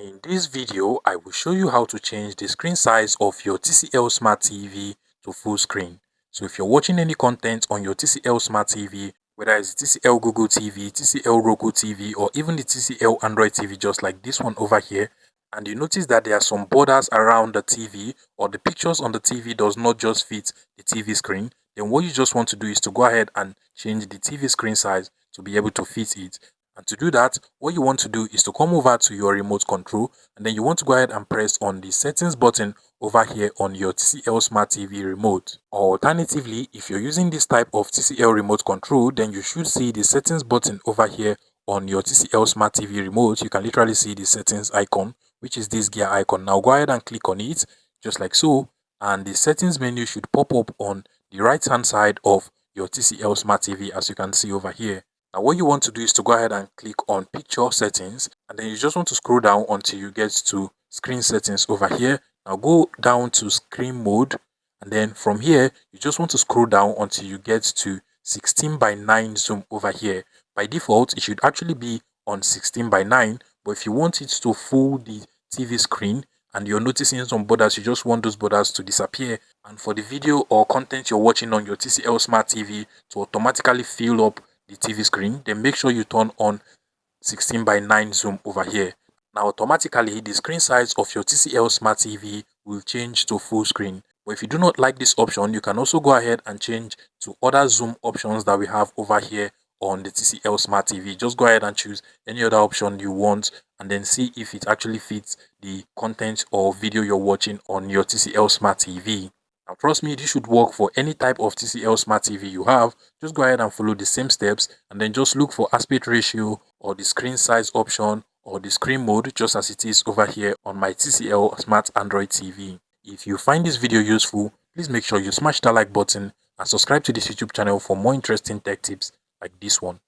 In this video, I will show you how to change the screen size of your TCL Smart TV to full screen. So if you're watching any content on your TCL Smart TV, whether it's TCL Google TV, TCL Roku TV, or even the TCL Android TV, just like this one over here, and you notice that there are some borders around the TV, or the pictures on the TV does not just fit the TV screen, then what you just want to do is to go ahead and change the TV screen size to be able to fit it. And to do that, what you want to do is to come over to your remote control, and then you want to go ahead and press on the settings button over here on your TCL Smart TV remote. Or alternatively, if you're using this type of TCL remote control, then you should see the settings button over here on your TCL Smart TV remote. You can literally see the settings icon, which is this gear icon. Now go ahead and click on it just like so, and the settings menu should pop up on the right hand side of your TCL Smart TV, as you can see over here. Now what you want to do is to go ahead and click on picture settings, and then you just want to scroll down until you get to screen settings over here. Now go down to screen mode, and then from here you just want to scroll down until you get to 16:9 zoom over here. By default it should actually be on 16:9, but if you want it to full the TV screen and you're noticing some borders, you just want those borders to disappear, and for the video or content you're watching on your TCL Smart TV to automatically fill up the TV screen, then make sure you turn on 16:9 zoom over here. Now automatically the screen size of your TCL Smart TV will change to full screen. But if you do not like this option, you can also go ahead and change to other zoom options that we have over here on the TCL Smart TV. Just go ahead and choose any other option you want, and then see if it actually fits the content or video you're watching on your TCL Smart TV. Now trust me, this should work for any type of TCL Smart TV you have. Just go ahead and follow the same steps, and then just look for aspect ratio or the screen size option or the screen mode, just as it is over here on my TCL Smart Android TV. If you find this video useful, please make sure you smash that like button and subscribe to this YouTube channel for more interesting tech tips like this one.